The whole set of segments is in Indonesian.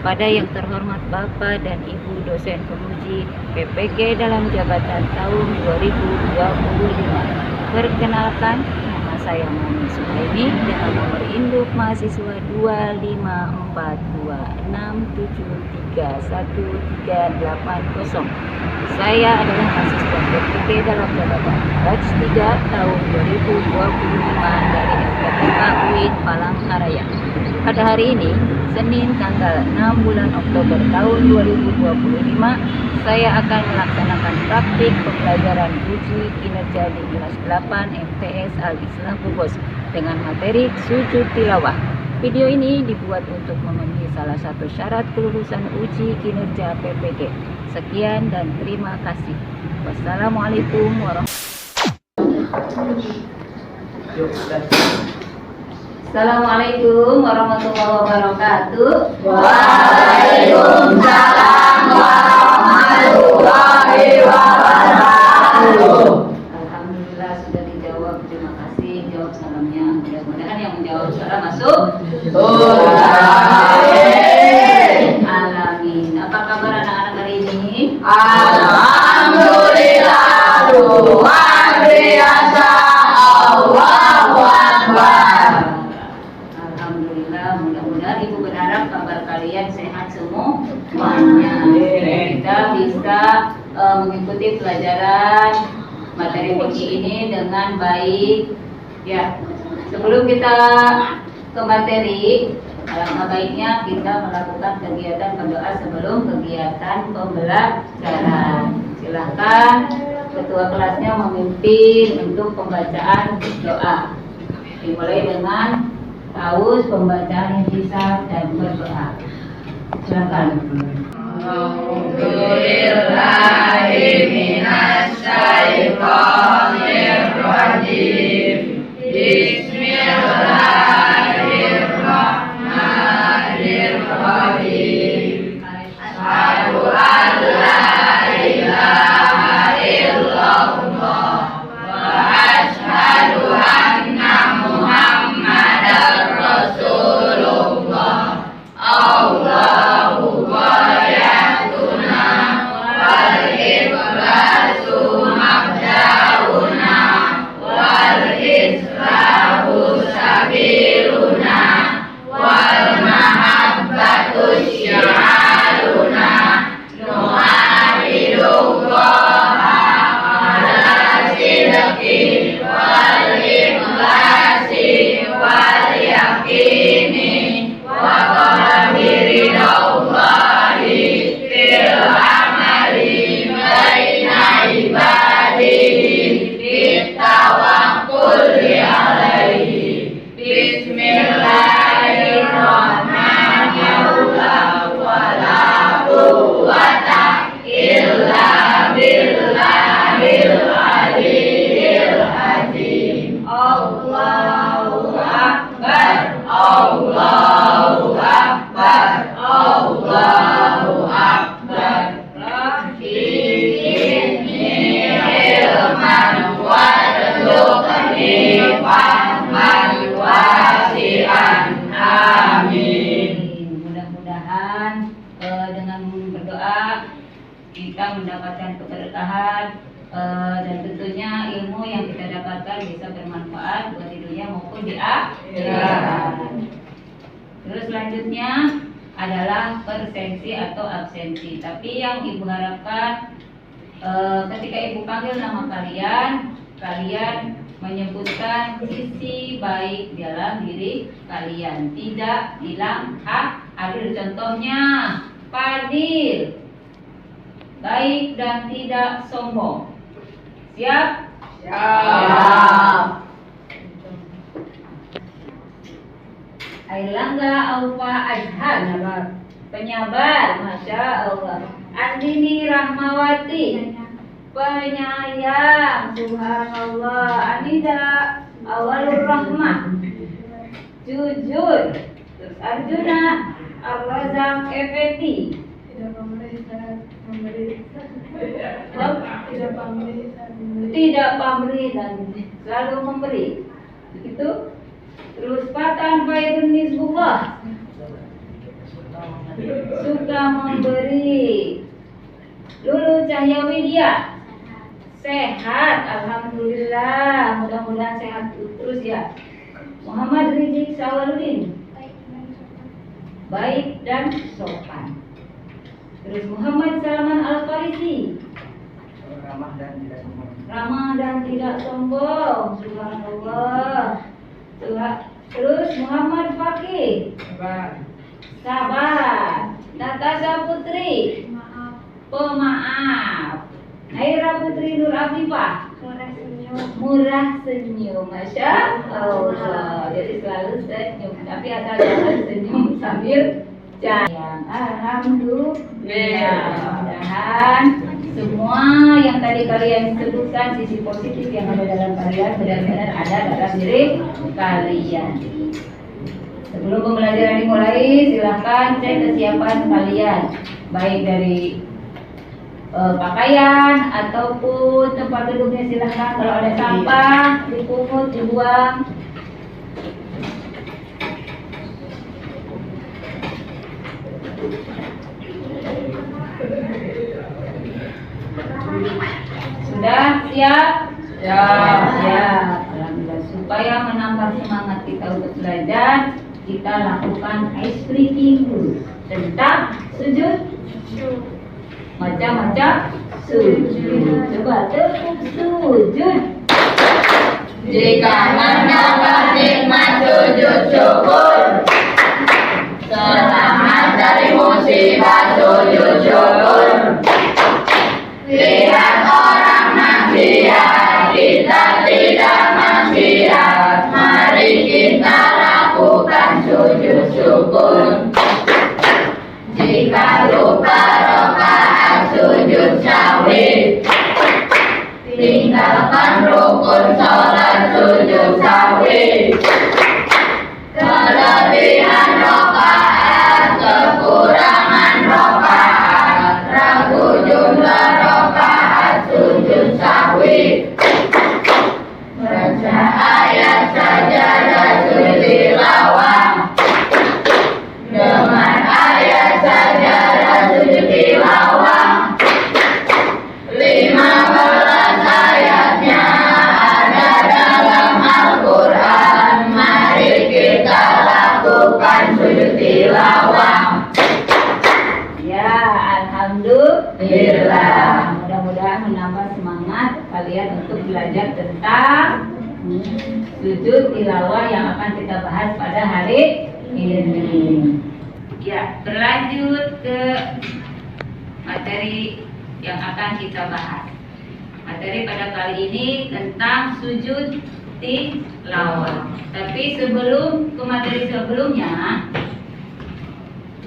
kepada yang terhormat Bapak dan Ibu dosen penguji PPG dalam jabatan tahun 2025. Perkenalkan, nama saya Mami Suhaimi dengan nomor induk mahasiswa 25426731380. Saya adalah mahasiswa PPG dalam jabatan batch 3 tahun 2025 dari FKTK UIN Palangkaraya. Pada hari ini, Senin tanggal 6 bulan Oktober tahun 2025, saya akan melaksanakan praktik pembelajaran uji kinerja di kelas 8 MTS Al-Islah Bubos dengan materi sujud tilawah. Video ini dibuat untuk memenuhi salah satu syarat kelulusan uji kinerja PPG. Sekian dan terima kasih. Wassalamualaikum warahmatullahi wabarakatuh. Waalaikumsalam warahmatullahi wabarakatuh. Alhamdulillah sudah dijawab. Terima kasih jawab salamnya. Mudah-mudahan yang menjawab salam masuk Alamin. Apa kabar anak-anak hari ini? Alhamdulillah, luar biasa. Allahu Akbar. Alhamdulillah, mudah-mudahan Ibu berharap kabar kalian sehat semuanya. Kita bisa mengikuti pelajaran materi fikih ini dengan baik. Ya, sebelum kita ke materi, alangkah baiknya kita melakukan kegiatan berdoa sebelum kegiatan pembelajaran. Silahkan ketua kelasnya memimpin untuk pembacaan doa. Dimulai dengan taus pembacaan intisab dan berdoa. Silakan. Alhamdulillahi minasyaitonirrajim. Bismillahirrahmanirrahim. Asyhadu an la ilaha illallah wa asyhadu anna Muhammadar Rasulullah. Allahu ghayatuna wal ikhlasu mabda'una wal islahu sabiluna wal mahabbatu syiaruna nu'abidullaha ala sidqi wal ikhlasi wal yaqini wa qalbi ridallahi fil amali baina ibadihi bitawakkuli alaihi. Bismillahirrahmanirrahim. Wala quwwata illa billahil aliyyil azim. Allahu akbar. Allahu akbar. Allahu akbar. Rabbini ilman warzuqni fahman wasi'an. Amin. Mudah-mudahan dengan berdoa kita mendapatkan keberkahan dan tentunya ilmu yang kita dapatkan bisa bermanfaat buat di dunia maupun di akhirat. Terus selanjutnya adalah presensi atau absensi. Tapi yang Ibu harapkan ketika Ibu panggil nama kalian, kalian menyebutkan sisi baik dalam diri kalian, tidak bilang adil. Contohnya Fadil, baik dan tidak sombong. Siap? Siap. Airlangga Aufa Azhan, penyabar, Masya Allah. Andini Rahmawati, penyayang, Subhanallah. Anida Awalur Rahmah, jujur. Terus Arjuna Ar-Razak Effendi, tidak pamrih dan selalu memberi. Begitu. Terus Fatan Fairun Nisbullah, Suka memberi. Lulu Cahya Widya. Sehat, alhamdulillah. Mudah-mudahan sehat terus ya. Muhammad Rizik Sawaludin. Baik dan sopan. Terus Muhammad Salman Al-Farisi. Ramah dan tidak sombong. Subhanallah. Terus Muhammad Fakih. Sabar. Natasha Putri. Pemaaf. Naira Putri Nur Afifah. Murah senyum. Masya Allah. Jadi selalu senyum. Tapi asal jangan senyum sambil jalan. Alhamdulillah. Mudah-mudahan semua yang tadi kalian sebutkan, sisi positif yang ada dalam kalian benar-benar ada dalam diri kalian. Sebelum pembelajaran dimulai, silakan cek kesiapan kalian, baik dari pakaian ataupun tempat duduknya. Silakan, kalau ada sampah dipungut, dibuang. Sudah siap? Siap. Alhamdulillah. Supaya menambah semangat kita untuk belajar, kita lakukan ice breaking dulu tentang sujud. Macam-macam sujud. Coba tepuk sujud. Jika mendapat nikmat sujud syukur, selamat dari musibah sujud syukur. Lihat orang maksiat, kita tidak maksiat. Mari kita lakukan sujud syukur. Jika lupa rakaat sujud sahwi, tinggalkan rukun sholat sujud sahwi. Kelebihan rakaat, kekurangan rakaat, ragu jumlah rakaat sujud sahwi. Baca ayat sajadah sujud tilawah. Dengan ayat sajadah sujud tilawah, 15 ayatnya ada dalam Al-Quran. Mari kita lakukan sujud tilawah. Ya, alhamdulillah. Mudah-mudahan menambah semangat kalian untuk belajar tentang sujud tilawah yang akan kita bahas pada hari ini. Ya, berlanjut ke materi yang akan kita bahas. Materi pada kali ini tentang sujud tilawah. Tapi sebelum ke materi sebelumnya,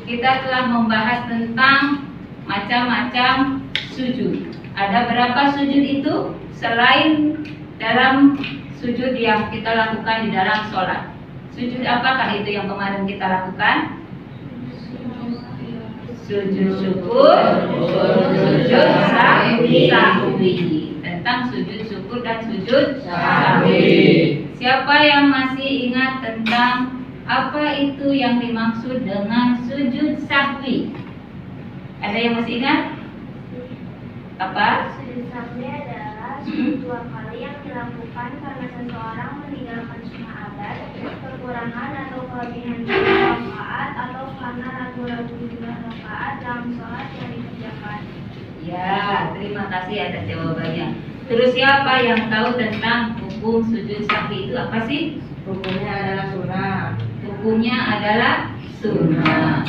kita telah membahas tentang macam-macam sujud. Ada berapa sujud itu selain dalam sujud yang kita lakukan di dalam sholat? Sujud apakah itu yang kemarin kita lakukan? Sujud syukur, sujud sahwi. Tentang sujud syukur dan sujud sahwi. Siapa yang masih ingat tentang apa itu yang dimaksud dengan sujud sahwi? Ada yang masih ingat? Apa? Sujud sahwi adalah sujud dua kali yang dilakukan karena seseorang meninggalkan sunnah abad, kekurangan atau kelebihan jumlah rakaat, atau karena ragu-ragu jumlah rakaat dalam sholat yang dikerjakan. Ya, terima kasih atas jawabannya. Terus siapa yang tahu tentang hukum sujud sahwi itu apa sih? Hukumnya adalah sunnah. Hukumnya adalah sunnah.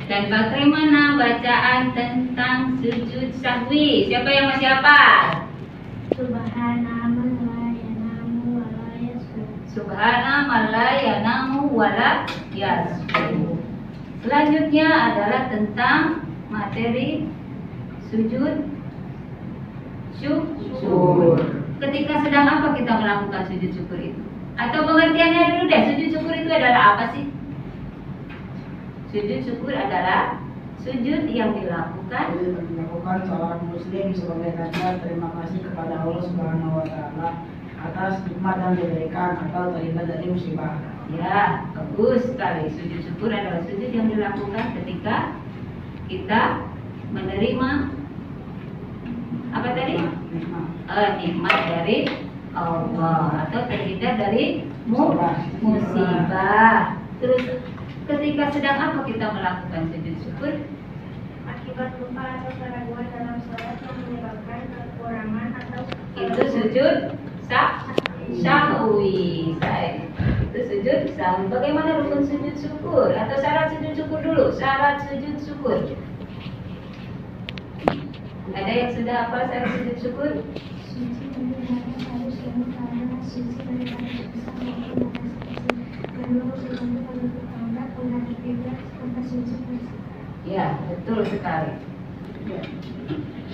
Dan bagaimana bacaan tentang sujud sahwi? Siapa yang masih hafal? Subhana man la yanamu wa la yasjud. Subhana man la yanamu wa la yasjud. Selanjutnya adalah tentang materi sujud syukur. Ketika sedang apa kita melakukan sujud syukur itu? Atau pengertiannya dulu deh, sujud syukur itu adalah apa sih? Sujud syukur adalah sujud yang dilakukan seorang muslim sebagai tanda terima kasih kepada Allah Subhanahu wa taala atas nikmat yang diberikan atau terhindar dari musibah. Ya, bagus sekali. Sujud syukur adalah sujud yang dilakukan ketika kita menerima apa tadi? Nikmat dari Allah atau terhindar dari musibah. Terus ketika sedang apa kita melakukan sujud syukur? Akibat lupa atau keraguan dalam sholat yang menyebabkan kekurangan atau Itu sujud sahwi. Itu sujud sahwi. Bagaimana rukun sujud syukur atau syarat sujud syukur dulu? Syarat sujud syukur. Ada yang sudah hafal syarat sujud syukur? suci dari hadas harus yang karena suci dari hadas besar maupun hadas kecil. Kedua, sesuatu pada tetangga menghadap kiblat serta sujud bersama. Ya, betul sekali.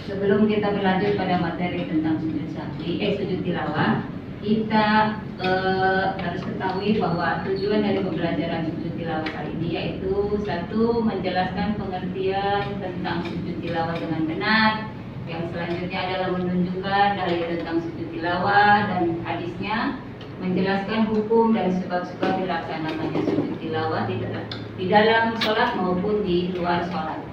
Sebelum kita berlanjut pada materi tentang sujud sahwi, sujud tilawah, kita harus ketahui bahwa tujuan dari pembelajaran sujud tilawah kali ini yaitu satu, menjelaskan pengertian tentang sujud tilawah dengan benar. Yang selanjutnya adalah menunjukkan dalil tentang sujud tilawah dan hadisnya, menjelaskan hukum dan sebab-sebab dilaksanakannya sujud tilawah di dalam sholat maupun di luar sholat.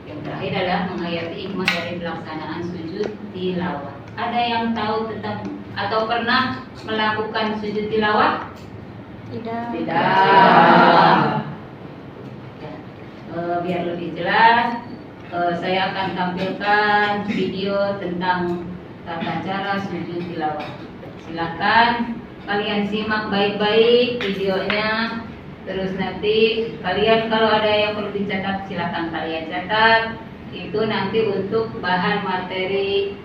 Yang terakhir adalah menghayati hikmah dari pelaksanaan sujud tilawah. Ada yang tahu tentang atau pernah melakukan sujud tilawah? Tidak. Tidak. Biar lebih jelas, saya akan tampilkan video tentang tata cara sujud tilawah. Silakan kalian simak baik-baik videonya. Terus nanti kalian kalau ada yang perlu dicatat silakan kalian catat. Itu nanti untuk bahan materi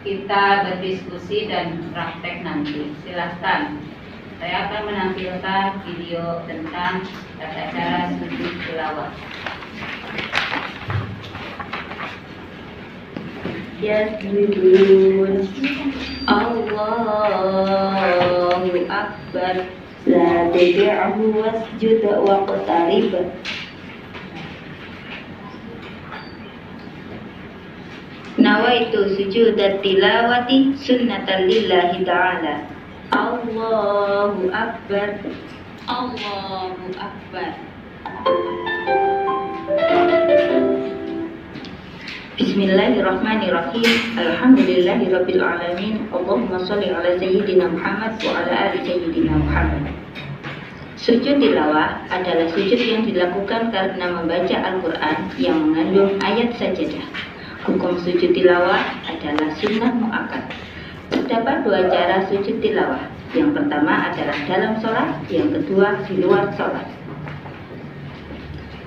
kita berdiskusi dan praktek nanti. Silakan. Saya akan menampilkan video tentang tata cara sujud tilawah. Yasjudun Allahu Akbar la tad'u wasjud waqtarib. Nawaitu sujud tilawati sunnatan lillahi ta'ala. Allahu Akbar. Allahu Akbar. Bismillahirrahmanirrahim. Alhamdulillahirabbil alamin. Allahumma shalli ala sayyidina Muhammad wa ala ali sayyidina Muhammad. Sujud tilawah adalah sujud yang dilakukan karena membaca Al-Qur'an yang mengandung ayat sajadah. Hukum sujud tilawah adalah sunnah muakkad. Terdapat dua cara sujud tilawah. Yang pertama adalah dalam sholat, yang kedua di luar sholat.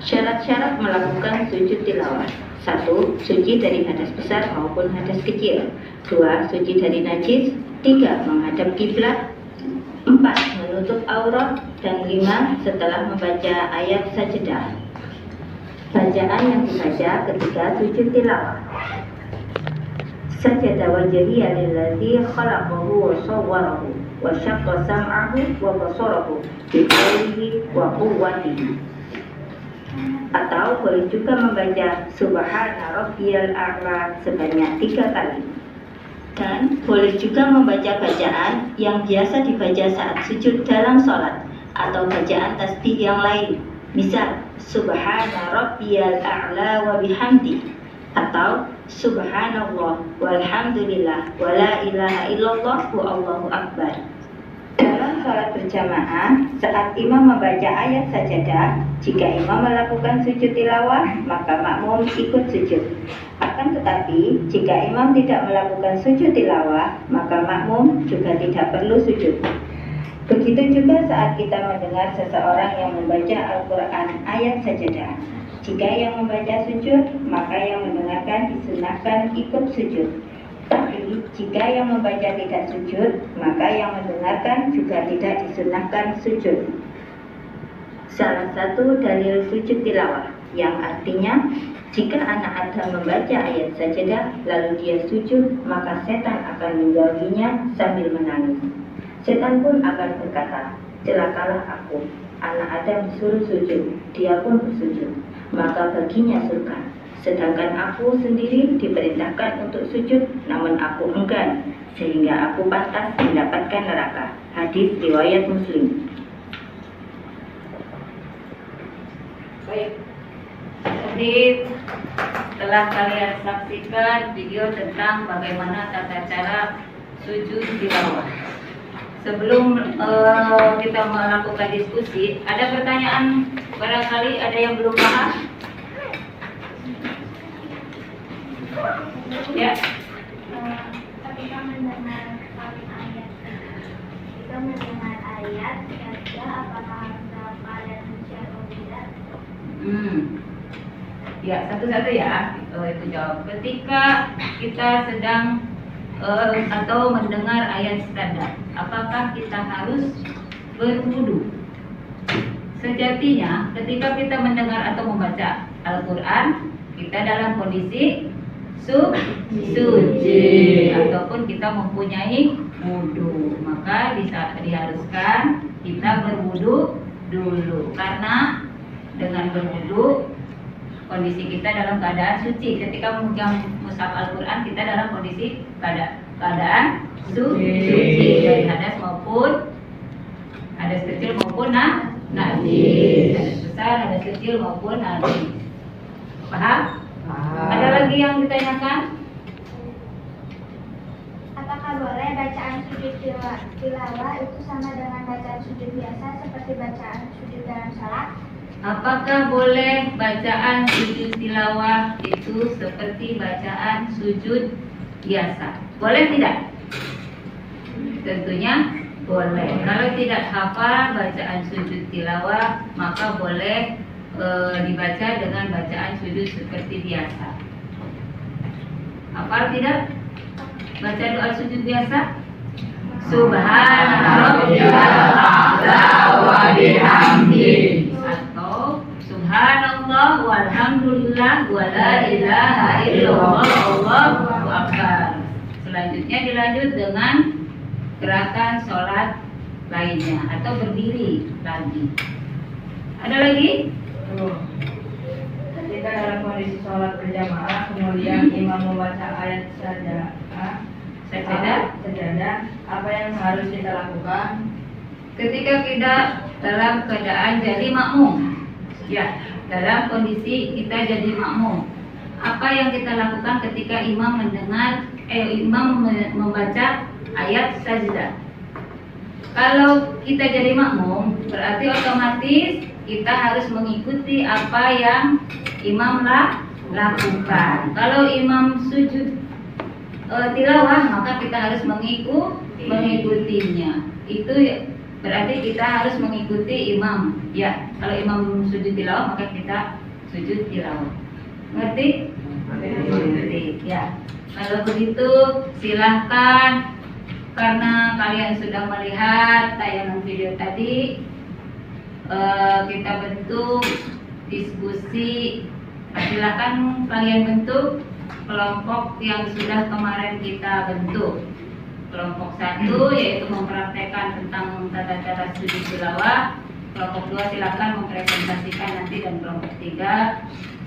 Syarat-syarat melakukan sujud tilawah. 1. Suci dari hadas besar maupun hadas kecil. 2. Suci dari najis. 3. Menghadap kiblat. 4. Menutup aurat. Dan 5. Setelah membaca ayat sajadah. Bacaan yang dibaca ketika sujud tilawah. Sajada wajhiya lillazi khalaqahu wa sawwarahu wa syaqqa sam'ahu wa basarahu bi qawlihi wa quwwatihi. Atau boleh juga membaca Subhana Rabbiyal A'la sebanyak 3 kali. Dan boleh juga membaca bacaan yang biasa dibaca saat sujud dalam sholat atau bacaan tasbih yang lain. Misal Subhana Rabbiyal A'la wa bihamdi, atau Subhanallah walhamdulillah wa la ilaha illallah wa Allahu Akbar. Dalam sholat berjamaah, saat imam membaca ayat sajadah, jika imam melakukan sujud tilawah, maka makmum ikut sujud. Akan tetapi, jika imam tidak melakukan sujud tilawah, maka makmum juga tidak perlu sujud. Begitu juga saat kita mendengar seseorang yang membaca Al-Quran ayat sajadah. Jika yang membaca sujud, maka yang mendengarkan disunahkan ikut sujud. Tapi jika yang membaca tidak sujud, maka yang mendengarkan juga tidak disunahkan sujud. Salah satu dalil sujud tilawah, yang artinya jika anak Adam membaca ayat sajadah lalu dia sujud, maka setan akan menjauhinya sambil menangis. Setan pun akan berkata, celakalah aku, anak Adam disuruh sujud, dia pun bersujud, maka baginya surga. Sedangkan aku sendiri diperintahkan untuk sujud, namun aku enggan. sehingga aku pantas mendapatkan neraka. Hadis riwayat Muslim. Baik. Jadi telah kalian saksikan video tentang bagaimana tata cara sujud tilawah. Sebelum kita melakukan diskusi, ada pertanyaan, barangkali ada yang belum paham? Ya. Ketika mendengar ayat saja, apakah harus dalam keadaan suci atau tidak? Ya, satu-satu ya. Itu jawab. Ketika kita sedang atau mendengar ayat standar, apakah kita harus berwudu? Sejatinya, ketika kita mendengar atau membaca Al-Quran, kita dalam kondisi suci ataupun kita mempunyai wudu, maka diharuskan kita berwudu dulu, karena dengan berwudu kondisi kita dalam keadaan suci. Ketika memegang mushaf Al-Quran, kita dalam kondisi keadaan suci dari hadas maupun hadas kecil maupun najis, hadas besar, hadas kecil maupun najis. Paham? Ada lagi yang ditanyakan? Apakah boleh bacaan sujud tilawah itu sama dengan bacaan sujud biasa seperti bacaan sujud dalam salat? Apakah boleh bacaan sujud tilawah itu seperti bacaan sujud biasa? Boleh tidak? Tentunya boleh. Kalau tidak hafal bacaan sujud tilawah, maka boleh dibaca dengan bacaan sujud seperti biasa. Hafal tidak? Baca doa sujud biasa? Subhanarabbiyal a'la wa bihamdi, atau subhanallah walhamdulillah wa la ilaha illallah wallahu akbar. Selanjutnya dilanjut dengan gerakan sholat lainnya atau berdiri lagi. Ada lagi? Ketika dalam kondisi sholat berjamaah, kemudian imam membaca ayat sajadah, apa yang harus kita lakukan? Ketika kita dalam keadaan jadi makmum, ya, dalam kondisi kita jadi makmum, apa yang kita lakukan ketika imam membaca ayat sajdah? Kalau kita jadi makmum, berarti otomatis kita harus mengikuti apa yang imam lakukan. Kalau imam sujud tilawah, maka kita harus mengikutinya. Itu berarti kita harus mengikuti imam. Ya, kalau imam sujud tilawah, maka kita sujud tilawah. Ngerti? Ngerti. Ya. Kalau begitu, silahkan, karena kalian sudah melihat tayangan video tadi, kita bentuk diskusi. Silahkan kalian bentuk kelompok yang sudah kemarin kita bentuk. Kelompok 1 yaitu mempraktekkan tentang tata cara sujud tilawah. Kelompok 2 silahkan mempresentasikan nanti, dan kelompok 3,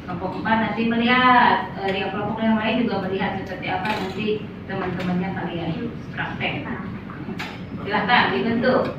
kelompok 4 nanti melihat. Kelompok yang lain juga melihat seperti apa nanti teman-temannya kalian praktek. Silahkan dibentuk.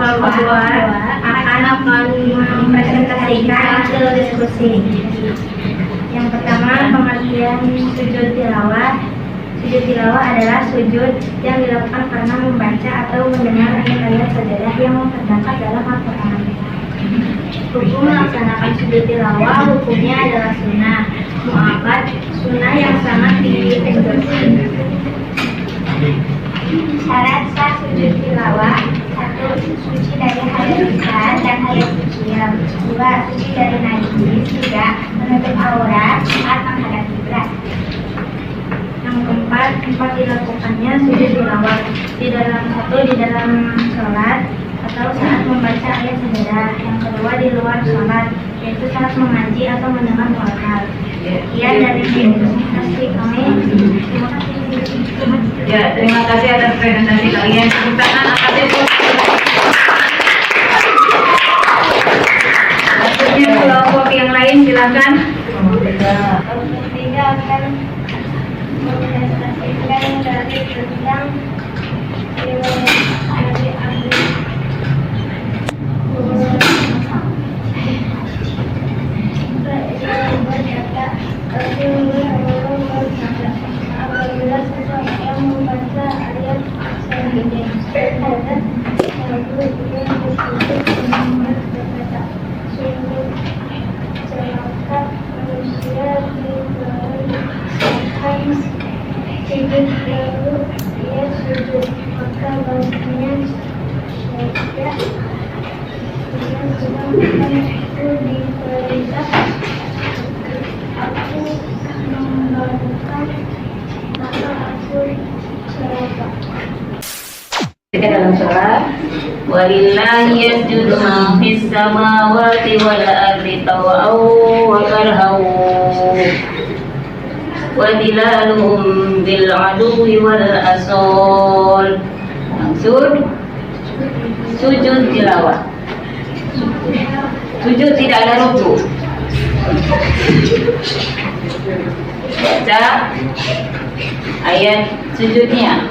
kedua akan mempresentasikan hasil diskusi. Yang pertama, pengertian sujud tilawah. Sujud tilawah adalah sujud yang dilakukan karena membaca atau mendengar ayat-ayat sajadah yang terdapat dalam Al-Quran. Hukum melaksanakan sujud tilawah, hukumnya adalah sunnah muakkad, sunnah yang sangat dianjurkan. Syarat sah sujud tilawah: 1. Suci dari hadas besar dan hadas kecil. 2. Suci dari najis. 3. Menutup aurat saat menghadap kiblat. Yang keempat, dilakukannya sujud tilawah di dalam sholat atau saat membaca ayat sajadah. Yang kedua, di luar sholat, yaitu saat mengaji atau mendengar murotal. Sekian dari presentasi kami. Terima kasih. Ya, terima kasih atas presentasi kalian. Tepuk tangan akademik. Selanjutnya kelompok yang lain silakan. Ketiga akan mempresentasikan dari tentang riwayat Nabi apabila seseorang membaca ayat selanjutnya terhadap satu yang disebut Muhammad berkata, sungguh celaka manusia di bawah sujud lalu ia sujud, maka baginya syaitan yang sedang itu diperintah aku membarukan maka aku celaka. Kita dalam sholat. Walillahi yasjudu ma fis samawati wal ardi taw'an wa karhan wa dilaluhum bil aduwi wal asal. Langsung sujud tilawah. Sujud tidak ada ruku. Baca ayat sujudnya.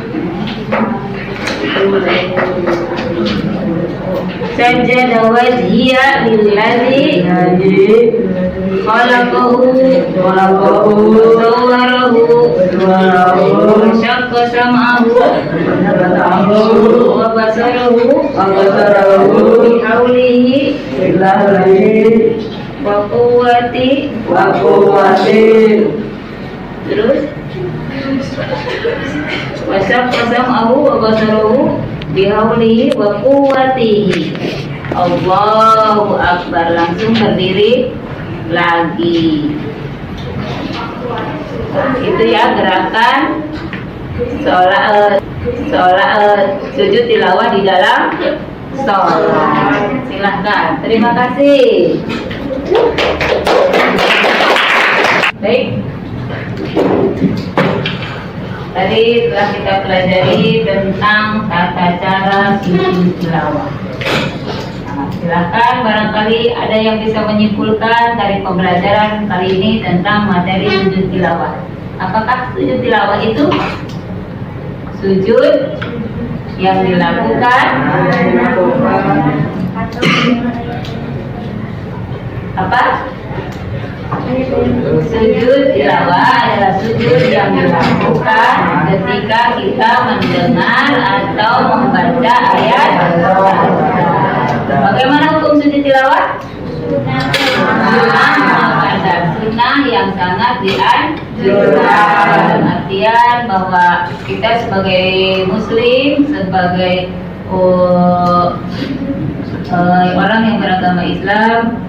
Sajada wajhiya lillazi khalaqahu sawwarahu syaqqa sam'ahu wa basarahu bihaulihi wa quwwati terus wasaqqa sam'ahu wa basarahu bihaulihi wa quwwatihi. Allahu Akbar. Langsung berdiri lagi. Itu ya gerakan sholat sujud tilawah di dalam sholat. Silahkan. Terima kasih. Baik. Tadi telah kita pelajari tentang tata cara sujud tilawah. Nah, silakan barangkali ada yang bisa menyimpulkan dari pembelajaran kali ini tentang materi sujud tilawah. Apakah sujud tilawah itu sujud yang dilakukan apa? Sujud tilawah adalah sujud yang dilakukan ketika kita mendengar atau membaca ayat. Bagaimana hukum sujud tilawah? Sunnah yang sangat dianjurkan. Artian bahwa kita sebagai muslim, sebagai orang yang beragama Islam,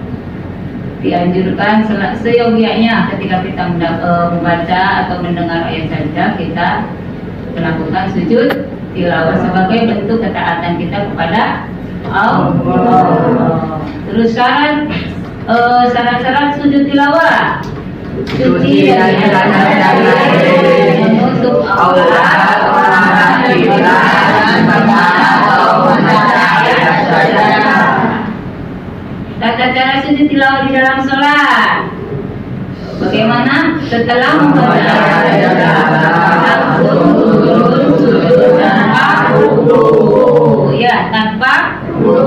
dianjurkan seyogianya ketika kita membaca atau mendengar ayat saja kita melakukan sujud tilawah sebagai bentuk ketaatan kita kepada Allah. Terus syarat-syarat sujud tilawah: suci dari menutup aurat, tata cara sujud tilawah di dalam sholat. Bagaimana? Setelah membaca langsung turun sujud tanpa ruku. Ya, tanpa ruku.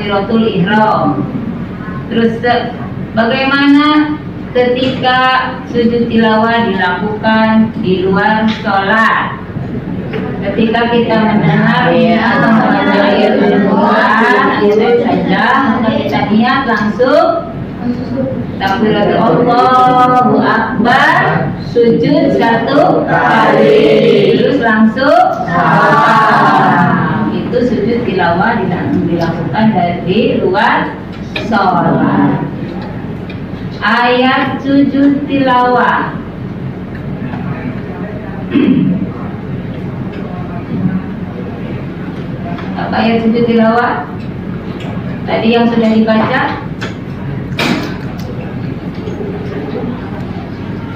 takbiratul ihram. Terus bagaimana ketika sujud tilawah dilakukan di luar sholat? Ketika kita mendengar atau membaca ayat Al-Quran, ayat saja, maka kita niat langsung takbiratul Allahu Akbar, sujud 1 kali, terus langsung salam. Itu sujud tilawah dilakukan dari luar sholat. Ayat sujud tilawah. Apa ayat sujud tilawah? Tadi yang sudah dibaca.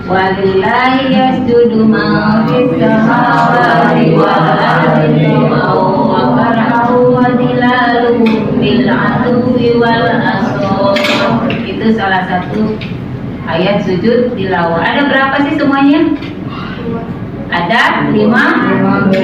Walillahi yasjudu ma fis samawati wal ardi wa qara'u wa dilalu bil aduwi wal asor. Itu salah satu ayat sujud tilawah. Ada berapa sih semuanya? Ada 15.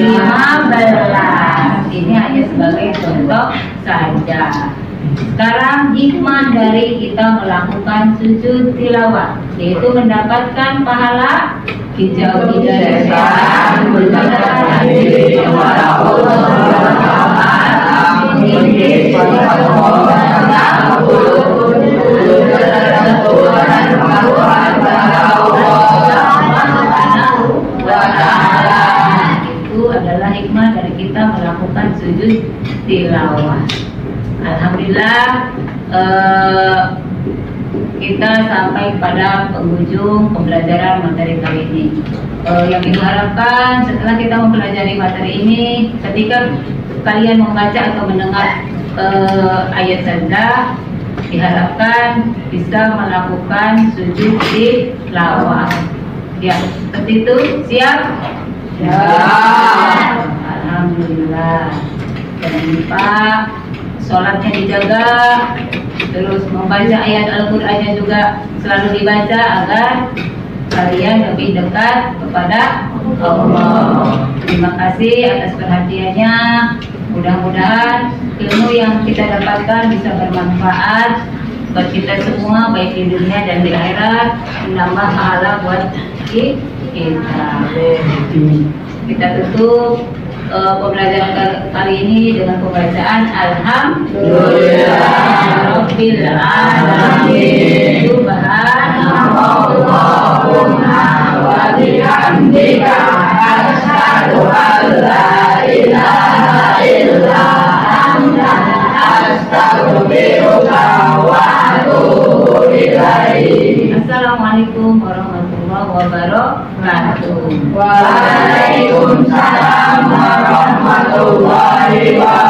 Ini hanya sebagai contoh saja. Sekarang hikmah dari kita melakukan sujud tilawah, yaitu mendapatkan pahala dijauhi dari setan, mendekatkan diri kepada Allah Subhanahu wa taala, menjadi itu adalah hikmah dari kita melakukan sujud tilawah. Alhamdulillah, kita sampai pada penghujung pembelajaran materi kali ini. Yang kita harapkan setelah kita mempelajari materi ini, ketika kalian membaca atau mendengar ayat sajdah, diharapkan bisa melakukan sujud tilawah. Ya, seperti itu. Siap? Ya. Alhamdulillah. Jangan lupa sholatnya dijaga, terus membaca ayat Al-Qur'annya juga selalu dibaca agar kalian lebih dekat kepada Allah. Terima kasih atas perhatiannya. Mudah-mudahan ilmu yang kita dapatkan bisa bermanfaat buat kita semua, baik di dunia dan di akhirat, menambah pahala buat kita. Kita tutup pembelajaran kali ini dengan pembacaan Alhamdulillahirabbil alamin. Subhanallahumma wa bihamdika asyhadu an la ilaha illa anta astaghfiruka wa atubu ilaik. Assalamualaikum warahmatullahi wabarakatuh. Waalaikumsalam warahmatullahi wabarakatuh.